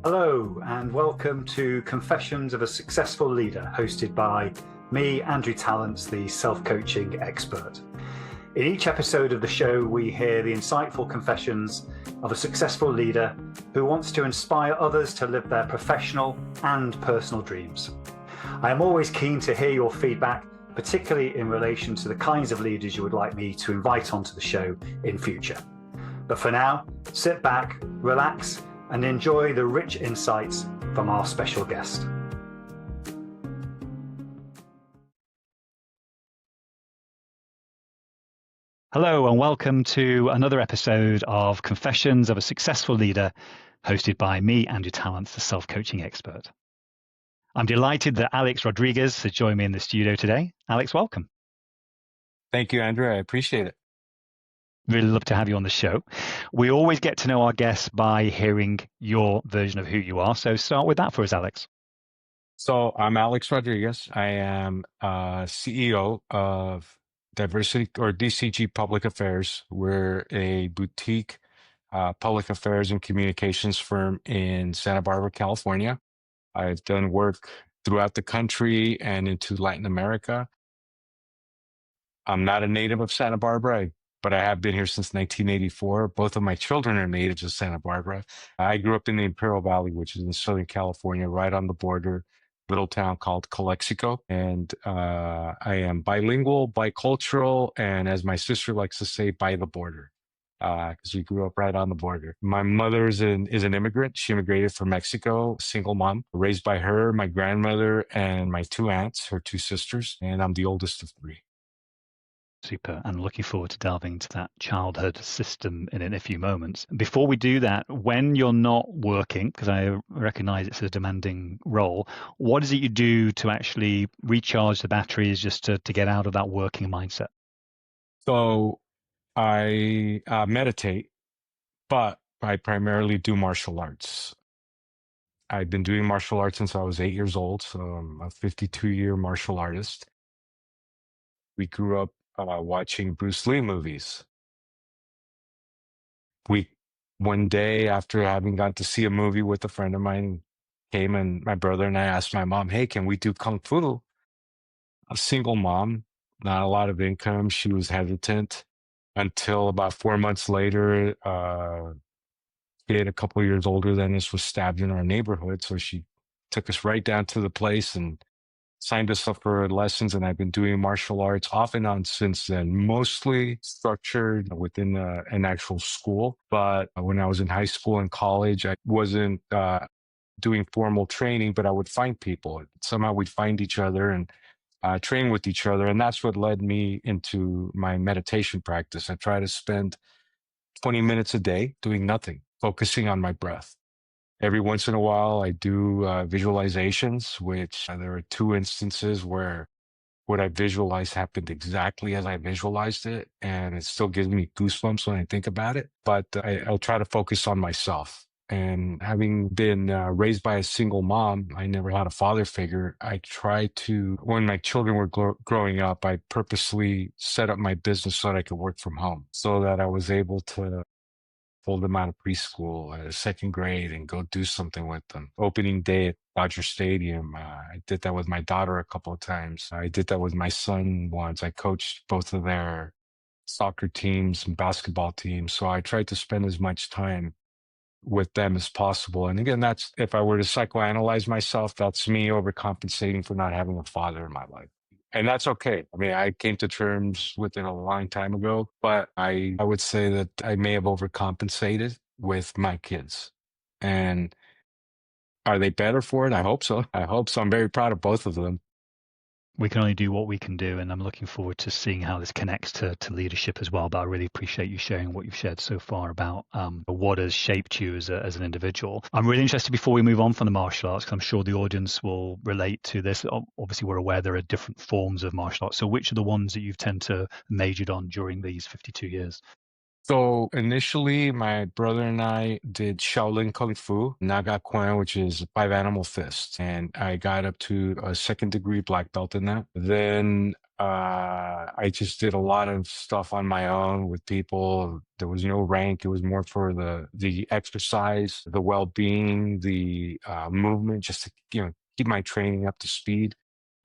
Hello, and welcome to Confessions of a Successful Leader, hosted by me, Andrew Tallents, the self-coaching expert. In each episode of the show, we hear the insightful confessions of a successful leader who wants to inspire others to live their professional and personal dreams. I am always keen to hear your feedback, particularly in relation to the kinds of leaders you would like me to invite onto the show in future. But for now, sit back, relax, and enjoy the rich insights from our special guest. Hello, and welcome to another episode of Confessions of a Successful Leader, hosted by me, Andrew Tallents, the self-coaching expert. I'm delighted that Alex Rodriguez has joined me in the studio today. Alex, welcome. Thank you, Andrew. I appreciate it. Really love to have you on the show. We always get to know our guests by hearing your version of who you are. So start with that for us, Alex. So I'm Alex Rodriguez. I am CEO of Diversity DCG Public Affairs. We're a boutique public affairs and communications firm in Santa Barbara, California. I've done work throughout the country and into Latin America. I'm not a native of Santa Barbara, but I have been here since 1984. Both of my children are natives of Santa Barbara. I grew up in the Imperial Valley, which is in Southern California, right on the border, little town called Calexico. And I am bilingual, bicultural, and as my sister likes to say, by the border, because we grew up right on the border. My mother is an immigrant. She immigrated from Mexico, single mom, raised by her, my grandmother, and my two aunts, her two sisters, and I'm the oldest of three. Super. And looking forward to delving into that childhood system in a few moments. Before we do that, when you're not working, because I recognize it's a demanding role, what is it you do to actually recharge the batteries just to get out of that working mindset? So I meditate, but I primarily do martial arts. I've been doing martial arts since I was 8 years old, so I'm a 52-year martial artist. We grew up watching Bruce Lee movies. One day after having gone to see a movie with a friend of mine, came and my brother and I asked my mom, hey, can we do Kung Fu? A single mom, not a lot of income. She was hesitant until about 4 months later, kid a couple of years older than us was stabbed in our neighborhood. So she took us right down to the place and signed us up for lessons, and I've been doing martial arts off and on since then, mostly structured within an actual school. But when I was in high school and college, I wasn't doing formal training, but I would find people. Somehow we'd find each other and train with each other. And that's what led me into my meditation practice. I try to spend 20 minutes a day doing nothing, focusing on my breath. Every once in a while, I do visualizations, which there are two instances where what I visualized happened exactly as I visualized it. And it still gives me goosebumps when I think about it. But I'll try to focus on myself. And having been raised by a single mom, I never had a father figure. I tried to, when my children were growing up, I purposely set up my business so that I could work from home, so that I was able to pull them out of preschool, second grade, and go do something with them. Opening day at Dodger Stadium, I did that with my daughter a couple of times. I did that with my son once. I coached both of their soccer teams and basketball teams. So I tried to spend as much time with them as possible. And again, that's, if I were to psychoanalyze myself, that's me overcompensating for not having a father in my life. And that's okay. I mean, I came to terms with it a long time ago, but I would say that I may have overcompensated with my kids. And are they better for it? I hope so. I'm very proud of both of them. We can only do what we can do, and I'm looking forward to seeing how this connects to leadership as well. But I really appreciate you sharing what you've shared so far about what has shaped you as an individual. I'm really interested, before we move on from the martial arts, because I'm sure the audience will relate to this. Obviously, we're aware there are different forms of martial arts. So which are the ones that you've tend to majored on during these 52 years? So initially, my brother and I did Shaolin Kung Fu, Naga Kwan, which is 5 animal fists. And I got up to a second degree black belt in that. Then I just did a lot of stuff on my own with people. There was no rank. It was more for the exercise, the well-being, the movement, just to keep my training up to speed.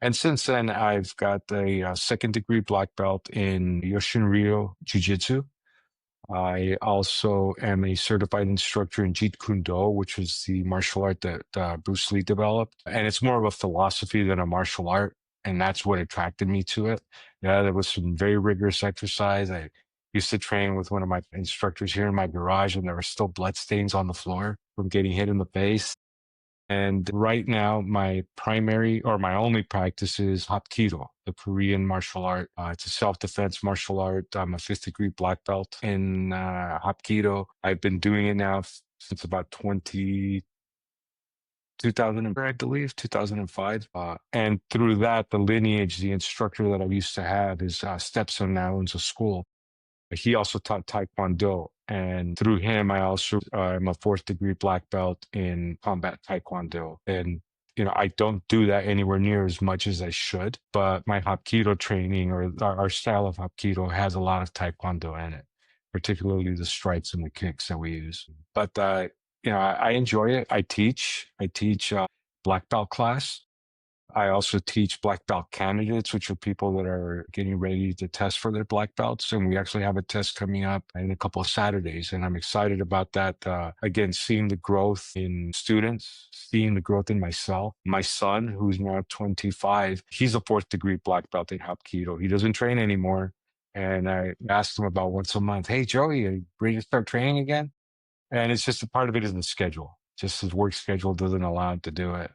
And since then, I've got a second degree black belt in Yoshinryu Jiu-Jitsu. I also am a certified instructor in Jeet Kune Do, which was the martial art that Bruce Lee developed. And it's more of a philosophy than a martial art. And that's what attracted me to it. Yeah, there was some very rigorous exercise. I used to train with one of my instructors here in my garage, and there were still bloodstains on the floor from getting hit in the face. And right now, my primary or my only practice is Hapkido, the Korean martial art. It's a self-defense martial art. I'm a fifth degree black belt in Hapkido. I've been doing it now since about 2000, I believe, 2005. And through that, the lineage, the instructor that I used to have, his stepson now owns a school. He also taught Taekwondo. And through him, I also am a fourth degree black belt in combat Taekwondo. And, I don't do that anywhere near as much as I should. But my Hapkido training or our style of Hapkido has a lot of Taekwondo in it, particularly the strikes and the kicks that we use. But, I enjoy it. I teach black belt class. I also teach black belt candidates, which are people that are getting ready to test for their black belts. And we actually have a test coming up in a couple of Saturdays. And I'm excited about that. Again, seeing the growth in students, seeing the growth in myself. My son, who's now 25, he's a fourth degree black belt in Hapkido. He doesn't train anymore. And I asked him about once a month, hey, Joey, are you ready to start training again? And it's just a part of it is the schedule. Just his work schedule doesn't allow him to do it.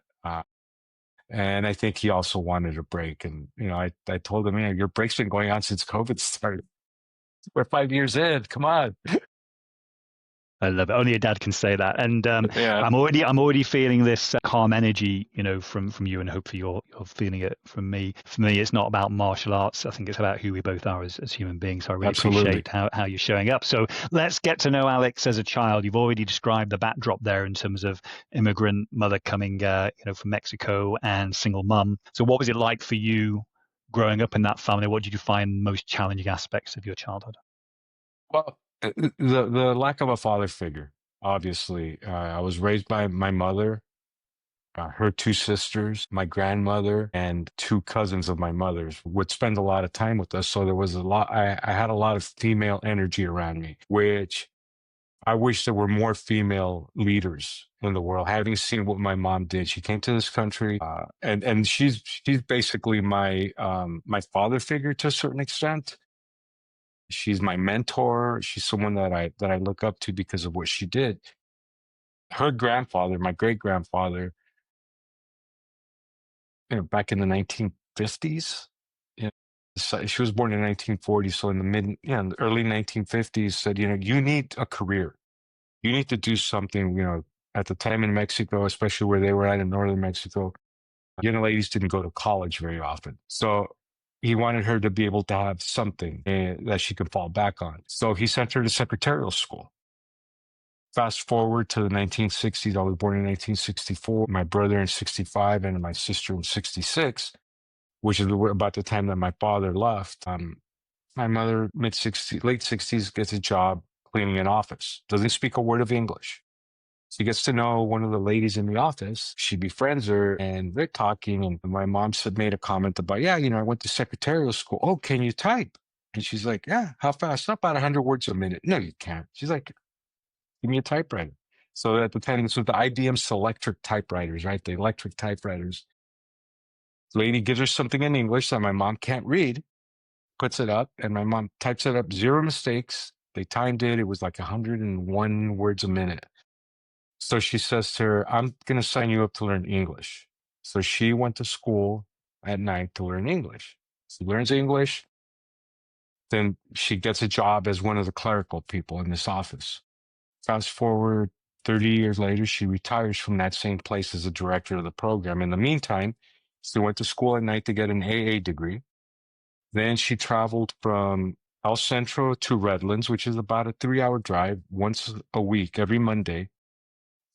And I think he also wanted a break. And, I told him, your break's been going on since COVID started. We're 5 years in. Come on. I love it. Only a dad can say that. And Yeah. I'm already feeling this calm energy, from you, and hopefully you're feeling it from me. For me, it's not about martial arts. I think it's about who we both are as human beings. So I really appreciate how you're showing up. So let's get to know Alex as a child. You've already described the backdrop there in terms of immigrant mother coming, from Mexico and single mum. So what was it like for you growing up in that family? What did you find most challenging aspects of your childhood? Well, the lack of a father figure, obviously. I was raised by my mother, her two sisters, my grandmother, and two cousins of my mother's would spend a lot of time with us. So there was I had a lot of female energy around me, which I wish there were more female leaders in the world. Having seen what my mom did, she came to this country, and she's basically my father figure to a certain extent. She's my mentor. She's someone that I look up to because of what she did. Her grandfather, my great grandfather, back in the 1950s. So she was born in 1940, so in the early 1950s, said, you need a career. You need to do something. At the time in Mexico, especially where they were at in northern Mexico, young ladies didn't go to college very often. So he wanted her to be able to have something that she could fall back on. So he sent her to secretarial school. Fast forward to the 1960s. I was born in 1964. My brother in 65 and my sister in 66, which is about the time that my father left. My mother, late 60s, gets a job cleaning an office. Doesn't speak a word of English. She gets to know one of the ladies in the office. She befriends her, and they're talking. And my mom made a comment about, I went to secretarial school. Oh, can you type? And she's like, yeah, how fast? Not about 100 words a minute. No, you can't. She's like, give me a typewriter. So at the time, this was the IBM Selectric typewriters, right? The electric typewriters. The lady gives her something in English that my mom can't read, puts it up, and my mom types it up, 0 mistakes. They timed it. It was like 101 words a minute. So she says to her, I'm going to sign you up to learn English. So she went to school at night to learn English. She learns English. Then she gets a job as one of the clerical people in this office. Fast forward 30 years later, she retires from that same place as the director of the program. In the meantime, she went to school at night to get an AA degree. Then she traveled from El Centro to Redlands, which is about a 3-hour drive once a week, every Monday,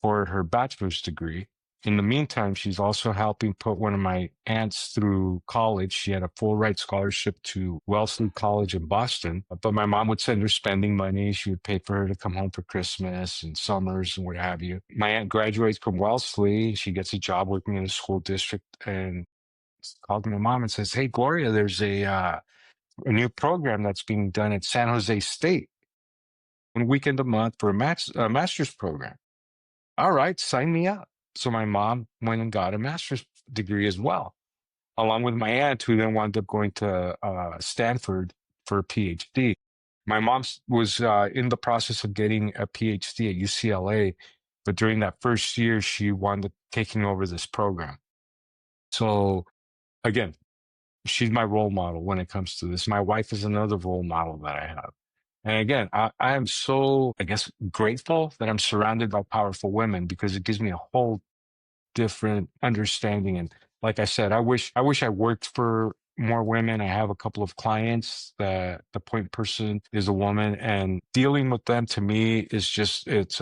for her bachelor's degree. In the meantime, she's also helping put one of my aunts through college. She had a full ride scholarship to Wellesley College in Boston, but my mom would send her spending money. She would pay for her to come home for Christmas and summers and what have you. My aunt graduates from Wellesley. She gets a job working in a school district and called my mom and says, "Hey, Gloria, there's a new program that's being done at San Jose State, 1 weekend a month for a master's program." All right, sign me up. So my mom went and got a master's degree as well, along with my aunt, who then wound up going to Stanford for a PhD. My mom was in the process of getting a PhD at UCLA, but during that first year, she wound up taking over this program. So again, she's my role model when it comes to this. My wife is another role model that I have. And again, I am so, I guess, grateful that I'm surrounded by powerful women, because it gives me a whole different understanding. And like I said, I wish I worked for more women. I have a couple of clients that the point person is a woman, and dealing with them to me is just, it's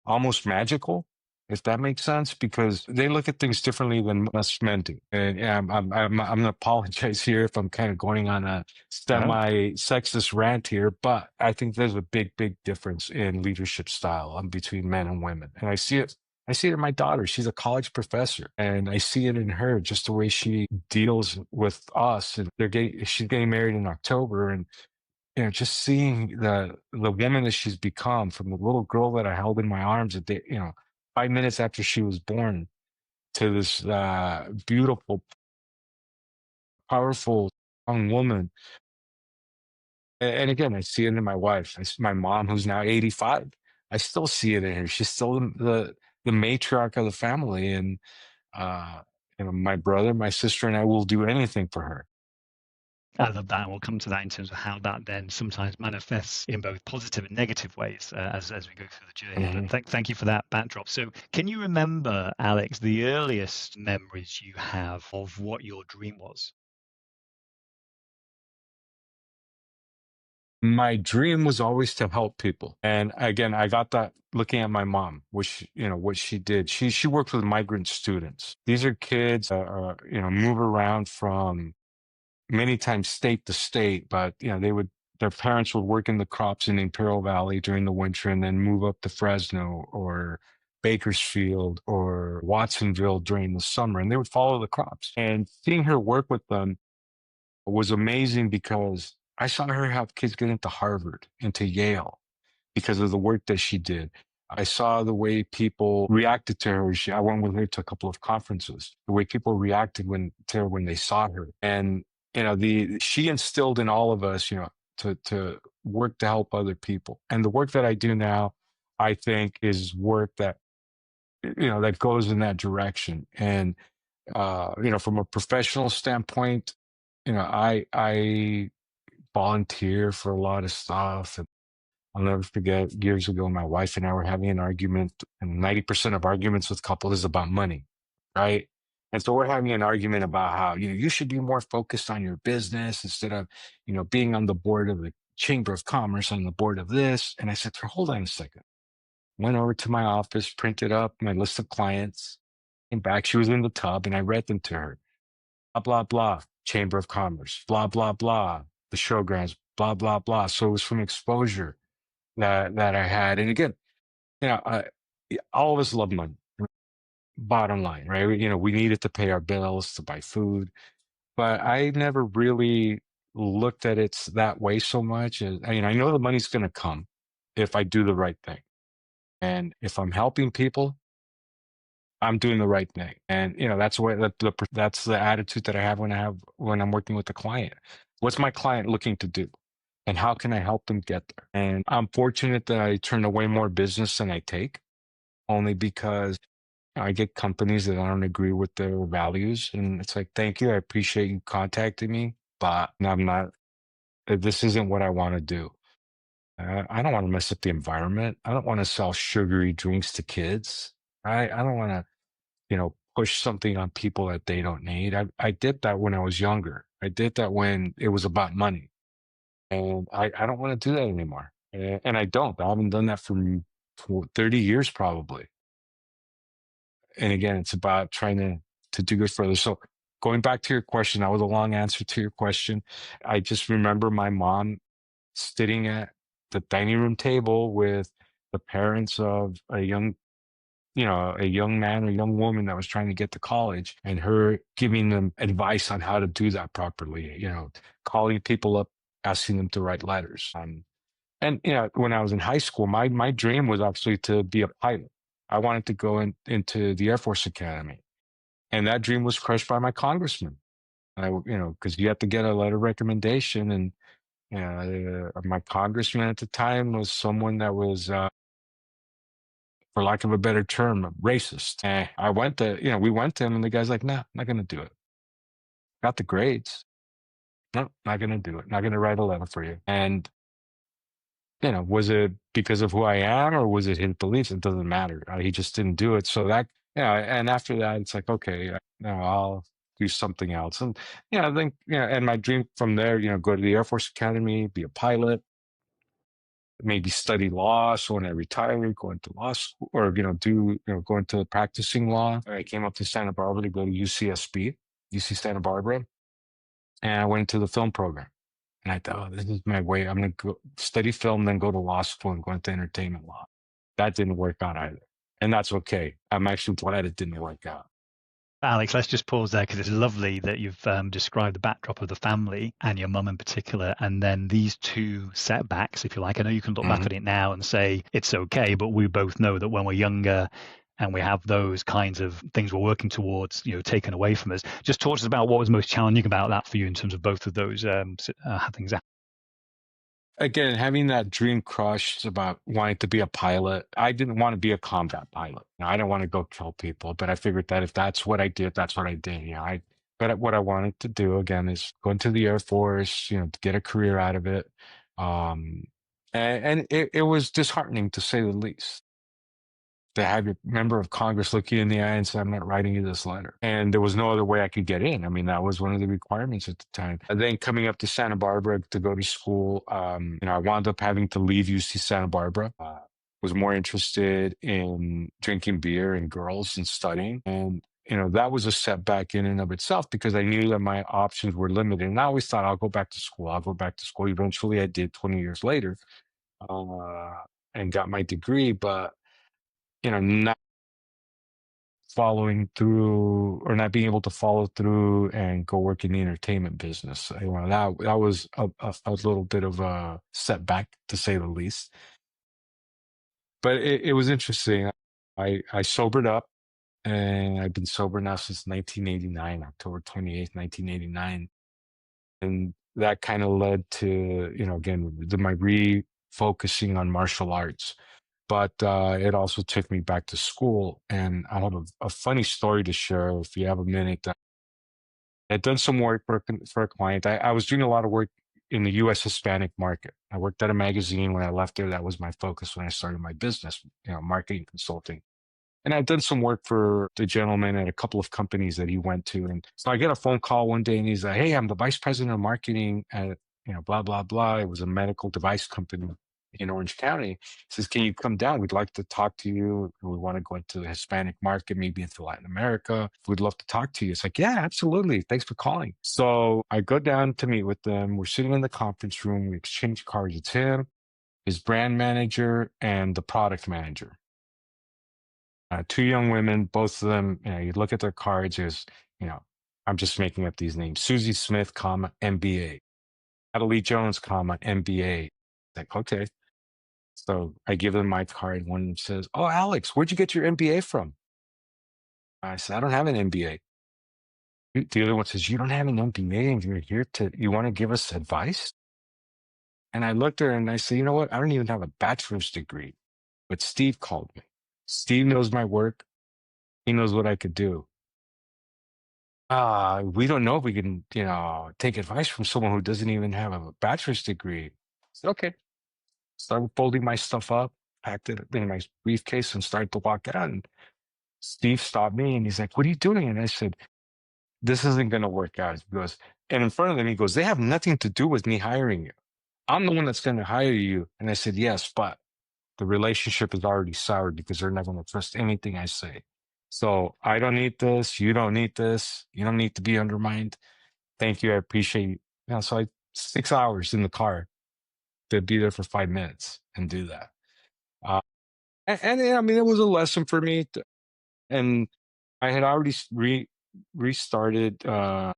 almost magical, if that makes sense, because they look at things differently than us men do. And yeah, I'm gonna apologize here if I'm kind of going on a semi-sexist rant here, but I think there's a big difference in leadership style between men and women, and I see it. I see it in my daughter. She's a college professor, and I see it in her, just the way she deals with us. And she's getting married in October, and just seeing the woman that she's become, from the little girl that I held in my arms 5 minutes after she was born, to this beautiful, powerful young woman. And again, I see it in my wife. I see my mom, who's now 85. I still see it in her. She's still the matriarch of the family, and my brother, my sister, and I will do anything for her. I love that. We'll come to that in terms of how that then sometimes manifests in both positive and negative ways as we go through the journey. Mm-hmm. But thank you for that backdrop. So can you remember, Alex, the earliest memories you have of what your dream was? My dream was always to help people. And again, I got that looking at my mom, which, what she did. She worked with migrant students. These are kids that move around from many times state to state, but their parents would work in the crops in the Imperial Valley during the winter and then move up to Fresno or Bakersfield or Watsonville during the summer, and they would follow the crops. And seeing her work with them was amazing, because I saw her help kids get into Harvard, into Yale, because of the work that she did. I saw the way people reacted to her. I went with her to a couple of conferences, the way people reacted to her when they saw her. And, she instilled in all of us, to work to help other people. And the work that I do now, I think, is work that, that goes in that direction. And, from a professional standpoint, I volunteer for a lot of stuff. And I'll never forget, years ago, my wife and I were having an argument, and 90% of arguments with couples is about money, right? And so we're having an argument about how, you should be more focused on your business instead of, being on the board of the Chamber of Commerce, on the board of this. And I said to her, hold on a second. Went over to my office, printed up my list of clients, came back. She was in the tub, and I read them to her. Blah, blah, blah, Chamber of Commerce, blah, blah, blah, the showgrounds, blah, blah, blah. So it was from exposure that I had. And again, all of us love money. Bottom line, right? We needed to pay our bills, to buy food, but I never really looked at it that way so much. I know the money's going to come if I do the right thing, and if I'm helping people, I'm doing the right thing. And that's that's the attitude that I have when I'm working with a client. What's my client looking to do, and how can I help them get there? And I'm fortunate that I turn away more business than I take, only because I get companies that I don't agree with their values, and it's like, thank you, I appreciate you contacting me, but I'm not. This isn't what I want to do. I don't want to mess up the environment. I don't want to sell sugary drinks to kids. I don't want to push something on people that they don't need. I did that when I was younger. I did that when it was about money. And I don't want to do that anymore. And I don't. I haven't done that for 30 years probably. And again, it's about trying to do good for others. So going back to your question, that was a long answer to your question. I just remember my mom sitting at the dining room table with the parents of a young man or young woman that was trying to get to college, and her giving them advice on how to do that properly, calling people up, asking them to write letters. And when I was in high school, my dream was actually to be a pilot. I wanted to go into the Air Force Academy. And that dream was crushed by my congressman. Because you have to get a letter of recommendation. And my congressman at the time was someone that was, for lack of a better term, racist. And we went to him, and the guy's like, "No, not going to do it. Got the grades. No, not going to do it. Not going to write a letter for you." And was it because of who I am, or was it his beliefs? It doesn't matter. He just didn't do it. So that, and after that, it's like, okay, I'll do something else. And, I think, and my dream from there, go to the Air Force Academy, be a pilot, maybe study law. So when I retire, go into law school, or, go into practicing law. I came up to Santa Barbara to go to UC Santa Barbara. And I went into the film program. And I thought, this is my way. I'm going to go study film, then go to law school and go into entertainment law. That didn't work out either. And that's okay. I'm actually glad it didn't work out. Alex, let's just pause there, because it's lovely that you've described the backdrop of the family and your mum in particular, and then these two setbacks, if you like. I know you can look back at it now and say it's okay, but we both know that when we're younger and we have those kinds of things we're working towards, taken away from us. Just talk to us about what was most challenging about that for you in terms of both of those things. Again, having that dream crushed about wanting to be a pilot. I didn't want to be a combat pilot. I didn't want to go kill people, but I figured that if that's what I did, that's what I did. But what I wanted to do, again, is go into the Air Force, to get a career out of it. And it was disheartening, to say the least, to have your member of Congress look you in the eye and say, "I'm not writing you this letter." And there was no other way I could get in. I mean, that was one of the requirements at the time. And then coming up to Santa Barbara to go to school, I wound up having to leave UC Santa Barbara. Was more interested in drinking beer and girls and studying. And, that was a setback in and of itself, because I knew that my options were limited. And I always thought, I'll go back to school. Eventually I did 20 years later, and got my degree. But not following through, or not being able to follow through and go work in the entertainment business. That was a little bit of a setback, to say the least. But it was interesting. I sobered up, and I've been sober now since 1989, October 28th, 1989. And that kind of led to, again, my refocusing on martial arts. But it also took me back to school. And I have a funny story to share, if you have a minute. I'd done some work for a client. I was doing a lot of work in the U.S. Hispanic market. I worked at a magazine. When I left there, that was my focus when I started my business, marketing consulting. And I'd done some work for the gentleman at a couple of companies that he went to. And so I get a phone call one day, and he's like, "Hey, I'm the vice president of marketing at, blah, blah, blah." It was a medical device company in Orange County. He says, "Can you come down? We'd like to talk to you. We want to go into the Hispanic market, maybe into Latin America. We'd love to talk to you." It's like, "Yeah, absolutely. Thanks for calling." So I go down to meet with them. We're sitting in the conference room. We exchange cards. It's him, his brand manager, and the product manager. Two young women, both of them, you look at their cards, there's, I'm just making up these names: Susie Smith, MBA. Natalie Jones, MBA. Like, okay. So I give them my card. One of them says, "Oh, Alex, where'd you get your MBA from?" I said, "I don't have an MBA." The other one says, "You don't have an MBA, and you're here you want to give us advice?" And I looked at her and I said, "You know what? I don't even have a bachelor's degree, but Steve called me. Steve knows my work. He knows what I could do. We don't know if we can, take advice from someone who doesn't even have a bachelor's degree." I said, "Okay." Started folding my stuff up, packed it in my briefcase, and started to walk out. And Steve stopped me, and he's like, "What are you doing?" And I said, "This isn't going to work out." He goes, and in front of them, he goes, "They have nothing to do with me hiring you. I'm the one that's going to hire you." And I said, "Yes, but the relationship is already soured, because they're not going to trust anything I say." So I don't need this. You don't need this. You don't need to be undermined. Thank you. I appreciate you. So 6 hours in the car to be there for 5 minutes and do that. I mean, it was a lesson for me. And I had already restarted, I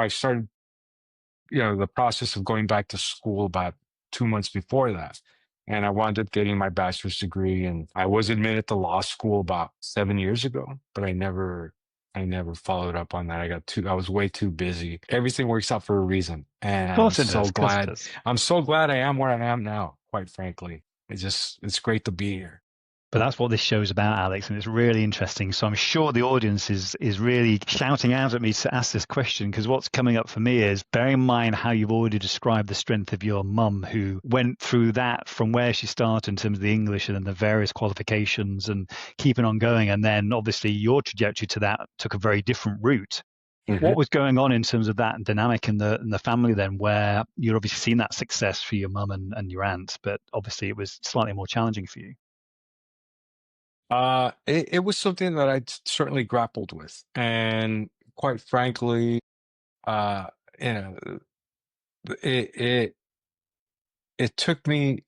started, the process of going back to school about 2 months before that. And I wound up getting my bachelor's degree, and I was admitted to law school about 7 years ago, but I never followed up on that. I was way too busy. Everything works out for a reason. And Of course it does. I'm so glad I am where I am now, quite frankly. It's great to be here. But that's what this show's about, Alex, and it's really interesting. So I'm sure the audience is really shouting out at me to ask this question, because what's coming up for me is, bearing in mind how you've already described the strength of your mum, who went through that from where she started in terms of the English and then the various qualifications and keeping on going. And then obviously your trajectory to that took a very different route. Mm-hmm. What was going on in terms of that dynamic in the family then, where you'd obviously seen that success for your mum and your aunt, but obviously it was slightly more challenging for you? It was something that I certainly grappled with, and quite frankly, it took me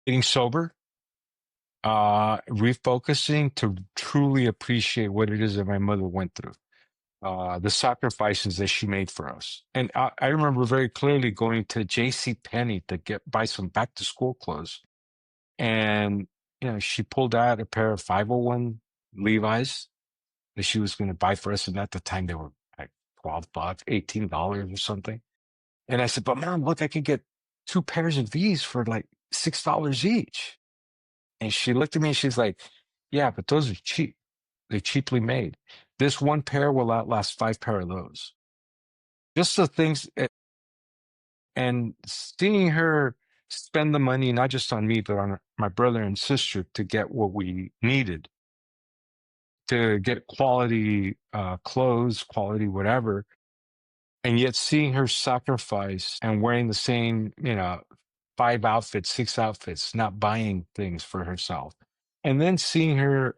getting sober, refocusing to truly appreciate what it is that my mother went through, the sacrifices that she made for us. And I remember very clearly going to JCPenney to buy some back to school clothes. And, she pulled out a pair of 501 Levi's that she was going to buy for us. And at the time they were like $12, $18 or something. And I said, but Mom, look, I can get 2 pairs of these for like $6 each. And she looked at me and she's like, yeah, but those are cheap. They're cheaply made. This one pair will outlast 5 pair of those. Just the things. And seeing her spend the money, not just on me, but on my brother and sister, to get what we needed, to get quality clothes, quality whatever. And yet seeing her sacrifice and wearing the same, 5 outfits, 6 outfits, not buying things for herself. And then seeing her,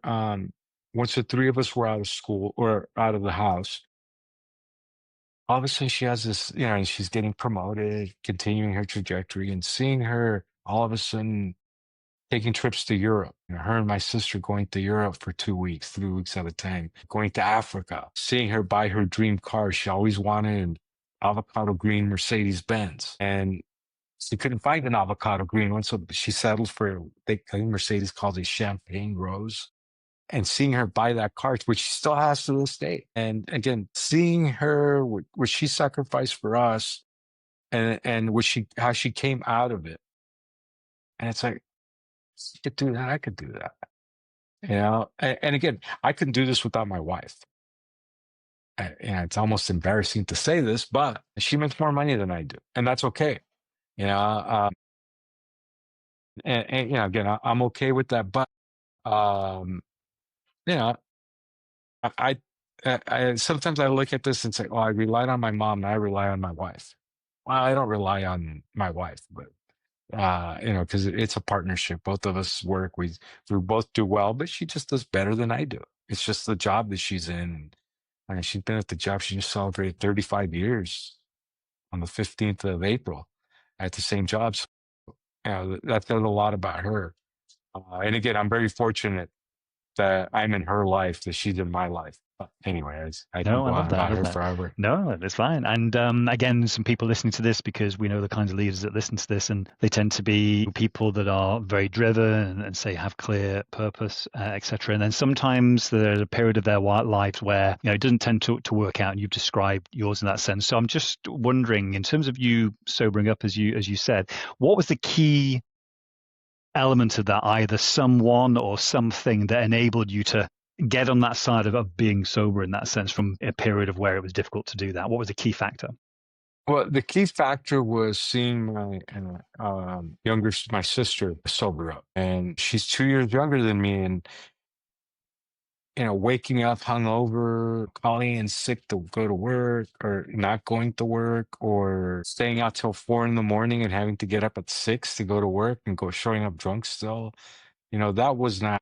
once the 3 of us were out of school or out of the house, all of a sudden she has this, and she's getting promoted, continuing her trajectory, and seeing her all of a sudden taking trips to Europe. Her and my sister going to Europe for 2 weeks, 3 weeks at a time, going to Africa, seeing her buy her dream car. She always wanted an avocado green Mercedes-Benz, and she couldn't find an avocado green one, so she settled for, I think Mercedes calls it champagne rose. And seeing her buy that car, which she still has to this day. And again, seeing her, what she sacrificed for us, and how she came out of it. And it's like, she could do that, I could do that. And again, I couldn't do this without my wife. And it's almost embarrassing to say this, but she makes more money than I do. And that's okay. And again, I'm okay with that. But, I sometimes I look at this and say, oh, I relied on my mom, and I rely on my wife. Well, I don't rely on my wife, but because it's a partnership. Both of us work. We both do well, but she just does better than I do. It's just the job that she's in. And she's been at the job. She just celebrated 35 years on the 15th of April at the same job. So, that says a lot about her. And again, I'm very fortunate that I'm in her life, that she's in my life. But anyway, I can go on about her forever. No, it's fine. And again, some people listening to this, because we know the kinds of leaders that listen to this, and they tend to be people that are very driven and say have clear purpose, etc. And then sometimes there's a period of their lives where it doesn't tend to work out, and you've described yours in that sense. So I'm just wondering, in terms of you sobering up, as you said, what was the key element of that, either someone or something that enabled you to get on that side of being sober in that sense, from a period of where it was difficult to do that? What was the key factor? Well, the key factor was seeing my sister sober up, and she's 2 years younger than me, and waking up hungover, calling in sick to go to work, or not going to work, or staying out till 4 a.m. and having to get up at 6 to go to work, and showing up drunk still. that wasn't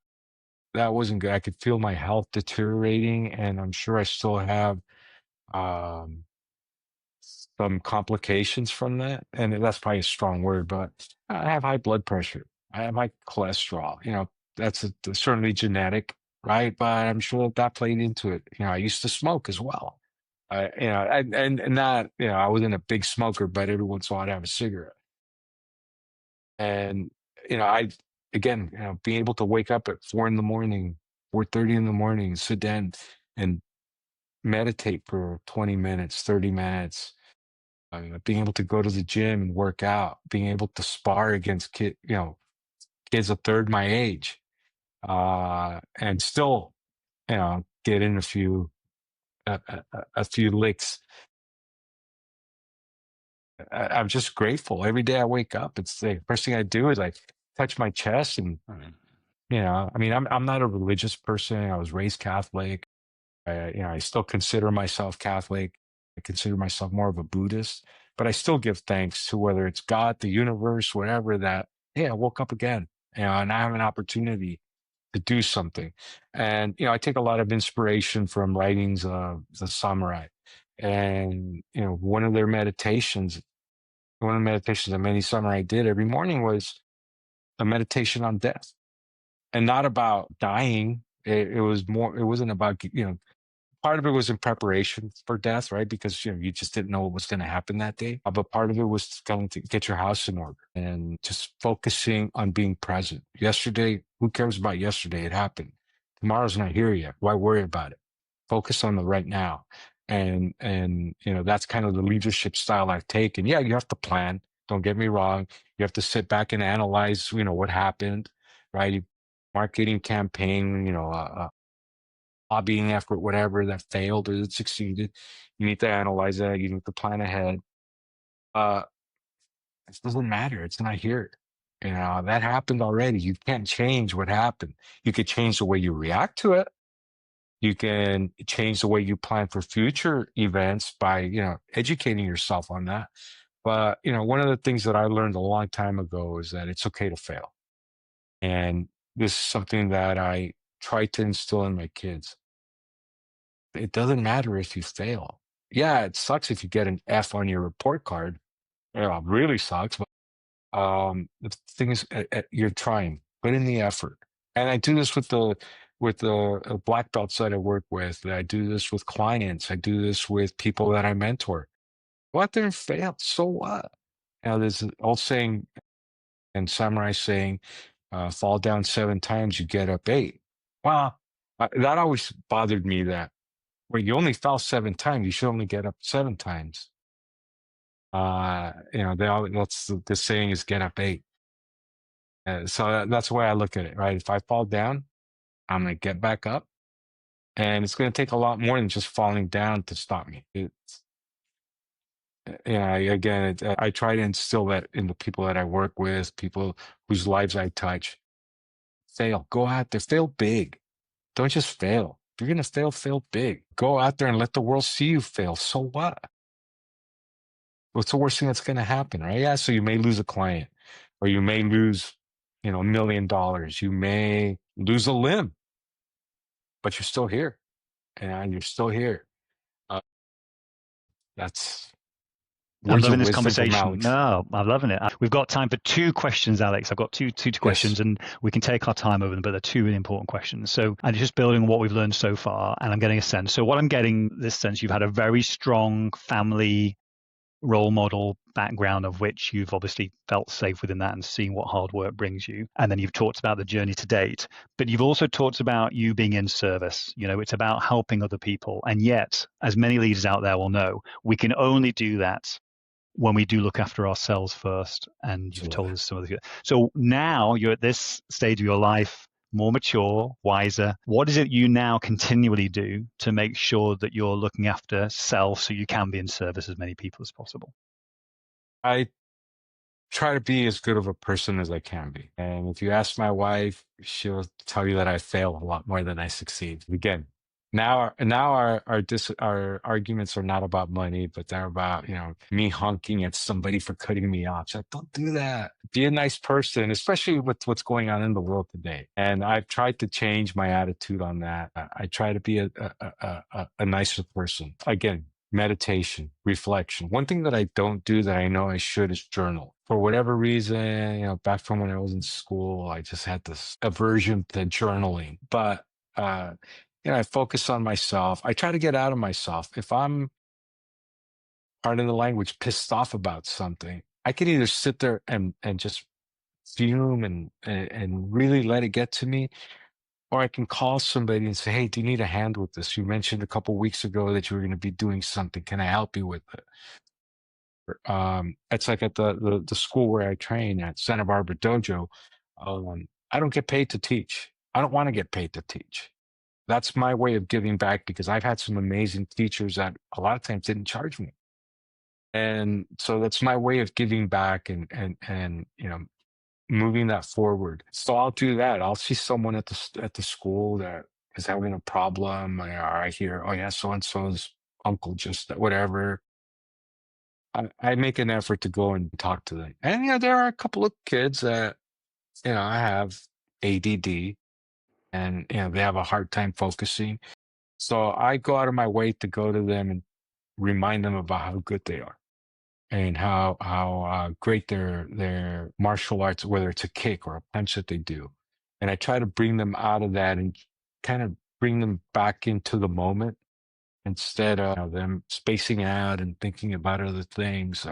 good. I could feel my health deteriorating, and I'm sure I still have um, some complications from that. And that's probably a strong word, but I have high blood pressure. I have high cholesterol. That's certainly genetic, right? But I'm sure that played into it. I used to smoke as well. And not, I wasn't a big smoker, but every once in a while I'd have a cigarette. And, I, again, being able to wake up at 4 in the morning, 4:30 in the morning, sit down and meditate for 20 minutes, 30 minutes, being able to go to the gym and work out, being able to spar against kids a third my age, and still, get in a few licks. I'm just grateful. Every day I wake up, it's the first thing I do is I touch my chest, and I mean, I'm not a religious person. I was raised Catholic. I still consider myself Catholic. I consider myself more of a Buddhist, but I still give thanks to whether it's God, the universe, whatever, that, hey, I woke up again, and I have an opportunity to do something. And, I take a lot of inspiration from writings of the samurai. And, one of the meditations that many samurai did every morning was a meditation on death, and not about dying. It wasn't about, part of it was in preparation for death, right? Because you just didn't know what was going to happen that day. But part of it was going to get your house in order and just focusing on being present. Yesterday, who cares about yesterday? It happened. Tomorrow's not here yet. Why worry about it? Focus on the right now. And that's kind of the leadership style I've taken. Yeah, you have to plan. Don't get me wrong. You have to sit back and analyze, what happened, right? Marketing campaign, lobbying effort, whatever, that failed or that succeeded. You need to analyze that. You need to plan ahead. Uh, it doesn't matter. It's not here. That happened already. You can't change what happened. You could change the way you react to it. You can change the way you plan for future events by, educating yourself on that. But, one of the things that I learned a long time ago is that it's okay to fail. And this is something that I try to instill in my kids. It doesn't matter if you fail. Yeah, it sucks if you get an F on your report card. It really sucks. But the thing is, you're trying. Put in the effort. And I do this with the black belts that I work with. I do this with clients. I do this with people that I mentor. Go out there and fail. So what? There's an old saying and samurai saying, fall down 7 times, you get up 8. Well, that always bothered me, that well, you only fell 7 times. You should only get up 7 times. The saying is get up 8. So that's the way I look at it, right? If I fall down, I'm going to get back up, and it's going to take a lot more than just falling down to stop me. I try to instill that in the people that I work with, people whose lives I touch. Fail, go out there, fail big. Don't just fail. If you're going to fail big. Go out there and let the world see you fail. So what? What's the worst thing that's going to happen, right? Yeah, so you may lose a client, or you may lose, $1 million. You may lose a limb, but you're still here, and you're still here. That's I'm words loving of this wisdom from conversation. Alex. No, I'm loving it. We've got time for 2 questions, Alex. I've got two questions, and we can take our time over them, but they're 2 really important questions. So, and just building on what we've learned so far, and I'm getting a sense. So what I'm getting, this sense, you've had a very strong family role model background, of which you've obviously felt safe within that and seen what hard work brings you. And then you've talked about the journey to date, but you've also talked about you being in service. It's about helping other people. And yet, as many leaders out there will know, we can only do that when we do look after ourselves first. And you've told us some of the. So now you're at this stage of your life, more mature, wiser. What is it you now continually do to make sure that you're looking after self so you can be in service as many people as possible? I try to be as good of a person as I can be. And if you ask my wife, she'll tell you that I fail a lot more than I succeed. Again, Our arguments are not about money, but they're about, me honking at somebody for cutting me off. So don't do that. Be a nice person, especially with what's going on in the world today. And I've tried to change my attitude on that. I try to be a nicer person. Again, meditation, reflection. One thing that I don't do that I know I should is journal. For whatever reason, back from when I was in school, I just had this aversion to journaling. But I focus on myself. I try to get out of myself. If I'm, pardon the language, pissed off about something, I can either sit there and just fume and really let it get to me, or I can call somebody and say, hey, do you need a hand with this? You mentioned a couple of weeks ago that you were going to be doing something. Can I help you with it? It's like at the school where I train at Santa Barbara Dojo. I don't get paid to teach. I don't want to get paid to teach. That's my way of giving back, because I've had some amazing teachers that a lot of times didn't charge me. And so that's my way of giving back and moving that forward. So I'll do that. I'll see someone at the school that is having a problem, or I hear, oh yeah, so-and-so's uncle just whatever. I make an effort to go and talk to them. And there are a couple of kids that, I have ADD, and they have a hard time focusing. So I go out of my way to go to them and remind them about how good they are, and how great their martial arts, whether it's a kick or a punch that they do. And I try to bring them out of that and kind of bring them back into the moment, instead of them spacing out and thinking about other things.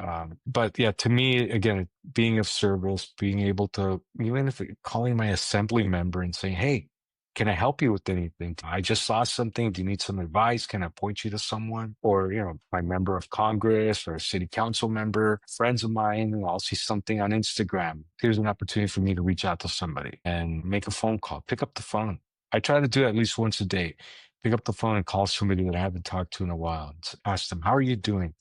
But yeah, to me, again, being of service, being able to, even if calling my assembly member and saying, hey, can I help you with anything? I just saw something. Do you need some advice? Can I point you to someone? Or, my member of Congress or a city council member, friends of mine, and I'll see something on Instagram. Here's an opportunity for me to reach out to somebody and make a phone call, pick up the phone. I try to do it at least once a day. Pick up the phone and call somebody that I haven't talked to in a while and ask them, how are you doing?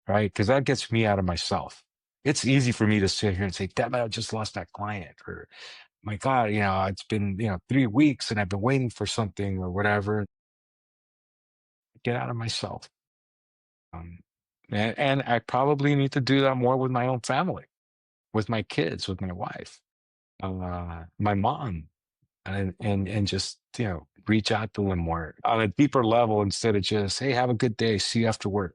Right? Because that gets me out of myself. It's easy for me to sit here and say, damn it, I just lost that client. Or, my God, it's been, 3 weeks and I've been waiting for something or whatever. Get out of myself. And I probably need to do that more with my own family, with my kids, with my wife, my mom. And just reach out to them more on a deeper level, instead of just, hey, have a good day, see you after work.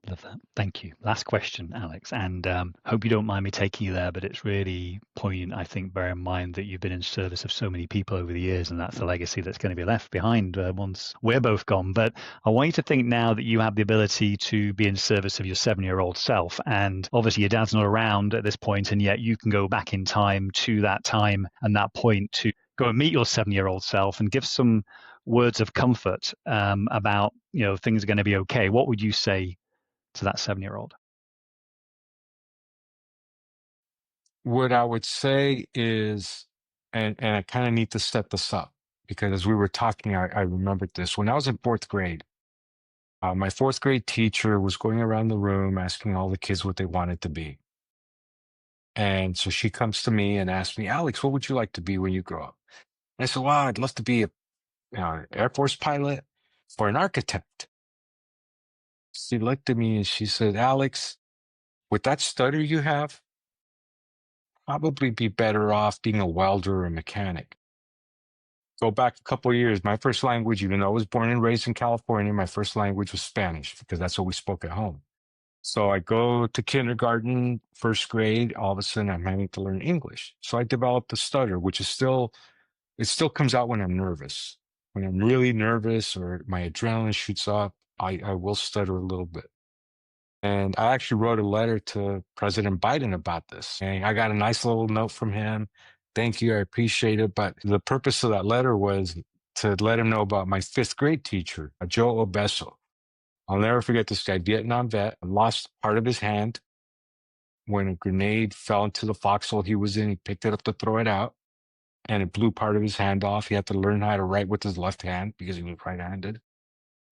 Love that. Thank you. Last question, Alex, and hope you don't mind me taking you there, but it's really poignant, I think. Bear in mind that you've been in service of so many people over the years, and that's the legacy that's going to be left behind once we're both gone. But I want you to think now that you have the ability to be in service of your 7-year-old self, and obviously your dad's not around at this point, and yet you can go back in time to that time and that point to go and meet your 7-year-old self and give some words of comfort about, things are going to be okay. What would you say to that 7-year-old? What I would say is, and I kind of need to set this up, because as we were talking, I remembered this. When I was in 4th grade, my 4th grade teacher was going around the room asking all the kids what they wanted to be. And so she comes to me and asks me, Alex, what would you like to be when you grow up? And I said, well, I'd love to be an Air Force pilot or an architect. She looked at me and she said, Alex, with that stutter you have, probably be better off being a welder or a mechanic. Go back a couple of years. My first language, even though I was born and raised in California, my first language was Spanish, because that's what we spoke at home. So I go to kindergarten, 1st grade, all of a sudden I'm having to learn English. So I developed the stutter, which is it still comes out when I'm nervous. When I'm really nervous or my adrenaline shoots up, I will stutter a little bit. And I actually wrote a letter to President Biden about this. And I got a nice little note from him. Thank you, I appreciate it. But the purpose of that letter was to let him know about my 5th grade teacher, Joe Obeso. I'll never forget this guy, Vietnam vet, lost part of his hand when a grenade fell into the foxhole he was in. He picked it up to throw it out, and it blew part of his hand off. He had to learn how to write with his left hand because he was right-handed.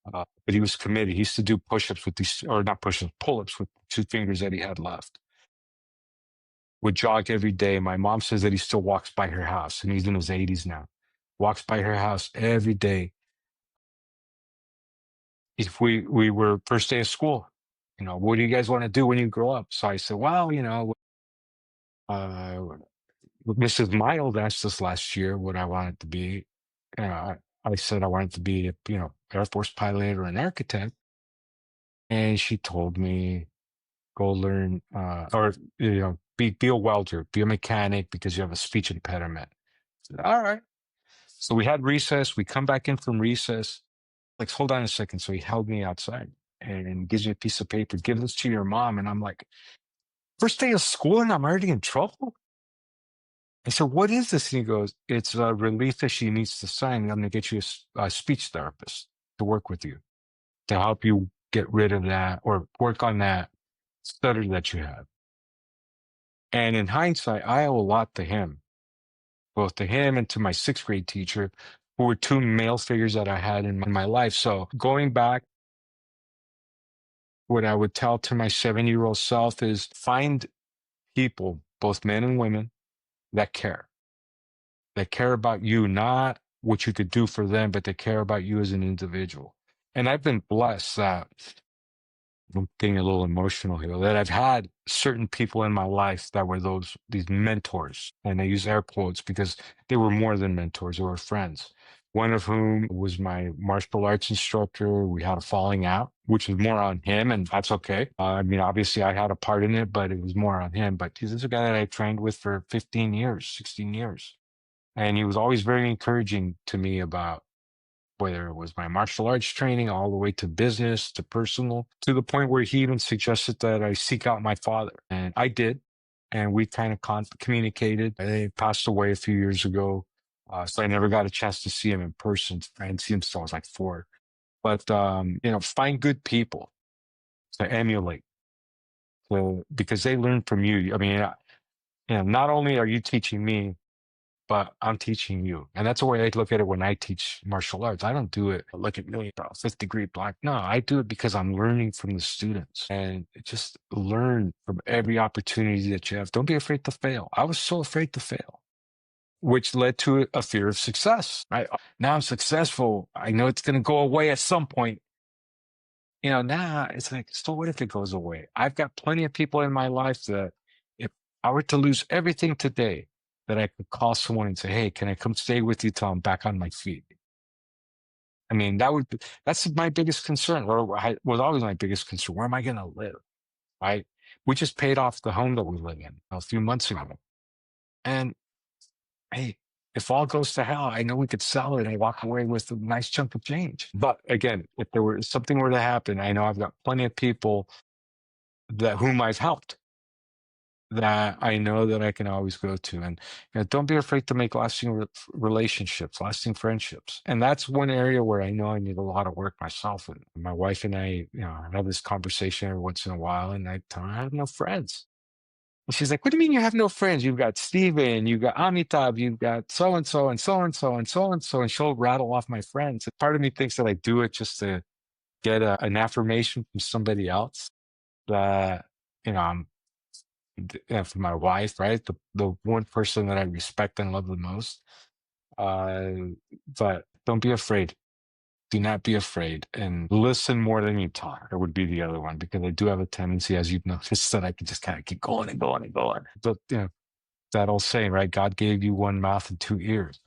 But he was committed. He used to do push-ups with these, or not push-ups, pull-ups with 2 fingers that he had left. Would jog every day. My mom says that he still walks by her house, and he's in his 80s now. walks by her house every day. If we were first day of school, what do you guys want to do when you grow up? So I said, well, Mrs. Mild asked us last year what I wanted to be. I said I wanted to be, Air Force pilot or an architect. And she told me, go learn, or, be a welder, be a mechanic because you have a speech impediment. I said, all right. So we had recess. We come back in from recess. Like, hold on a second. So he held me outside and gives me a piece of paper. Give this to your mom. And I'm like, first day of school and I'm already in trouble? I said, what is this? And he goes, it's a relief that she needs to sign. I'm going to get you a speech therapist to work with you to help you get rid of that or work on that stutter that you have. And in hindsight, I owe a lot to him, both to him and to my 6th grade teacher, who were 2 male figures that I had in my life. So going back, what I would tell to my 7-year-old self is find people, both men and women, that care about you, not what you could do for them, but they care about you as an individual. And I've been blessed that, I'm getting a little emotional here, that I've had certain people in my life that were these mentors, and I use air quotes because they were more than mentors, they were friends. One of whom was my martial arts instructor. We had a falling out, which was more on him, and that's okay. Obviously I had a part in it, but it was more on him. But this is a guy that I trained with for 15 years, 16 years. And he was always very encouraging to me about whether it was my martial arts training all the way to business, to personal, to the point where he even suggested that I seek out my father. And I did. And we kind of communicated. He passed away a few years ago. So I never got a chance to see him in person. I didn't see him until I was like 4. But, find good people to emulate because they learn from you. Not only are you teaching me, but I'm teaching you. And that's the way I look at it when I teach martial arts. I don't do it, look at me, 5th degree black. No, I do it because I'm learning from the students, and just learn from every opportunity that you have. Don't be afraid to fail. I was so afraid to fail, which led to a fear of success. Right? Now I'm successful. I know it's going to go away at some point. Now it's like, so what if it goes away? I've got plenty of people in my life that if I were to lose everything today, that I could call someone and say, hey, can I come stay with you till I'm back on my feet? That's my biggest concern, or was always my biggest concern. Where am I going to live? Right? We just paid off the home that we live in a few months ago. And hey, if all goes to hell, I know we could sell it and walk away with a nice chunk of change. But again, if something were to happen, I know I've got plenty of people whom I've helped, that I know that I can always go to. And don't be afraid to make lasting relationships, lasting friendships. And that's one area where I know I need a lot of work myself. And my wife and I, have this conversation every once in a while, and I tell her I have no friends. And she's like, what do you mean you have no friends? You've got Steven, you've got Amitabh, you've got so-and-so and so-and-so and so-and-so. And she'll rattle off my friends. And part of me thinks that I do it just to get an affirmation from somebody else that, I'm, for my wife, right? The one person that I respect and love the most. But don't be afraid. Do not be afraid, and listen more than you talk. That would be the other one, because I do have a tendency, as you've noticed, that I can just kind of keep going and going and going. But that old saying, right? God gave you 1 mouth and 2 ears.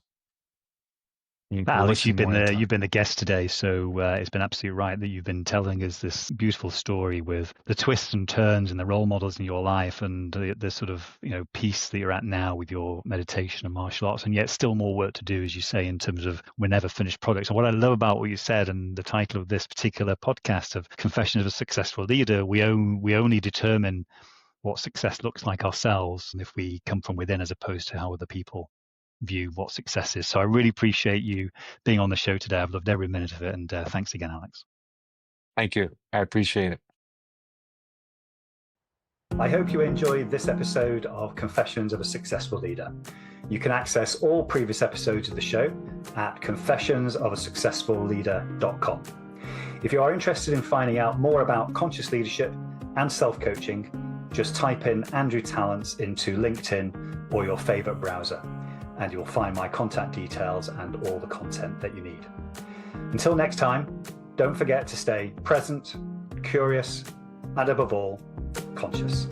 Alex, you've been the guest today, so it's been absolutely right that you've been telling us this beautiful story with the twists and turns and the role models in your life, and the sort of piece that you're at now with your meditation and martial arts, and yet still more work to do, as you say, in terms of we're never finished products. And what I love about what you said, and the title of this particular podcast of Confessions of a Successful Leader, we only determine what success looks like ourselves, and if we come from within, as opposed to how other people view what success is. So I really appreciate you being on the show today. I've loved every minute of it, and thanks again, Alex. Thank you. I appreciate it. I hope you enjoyed this episode of Confessions of a Successful Leader. You can access all previous episodes of the show at confessionsofaSuccessfulLeader.com. If you are interested in finding out more about conscious leadership and self-coaching, just type in Andrew Tallents into LinkedIn or your favorite browser. and you'll find my contact details and all the content that you need. Until next time, don't forget to stay present, curious, and above all, conscious.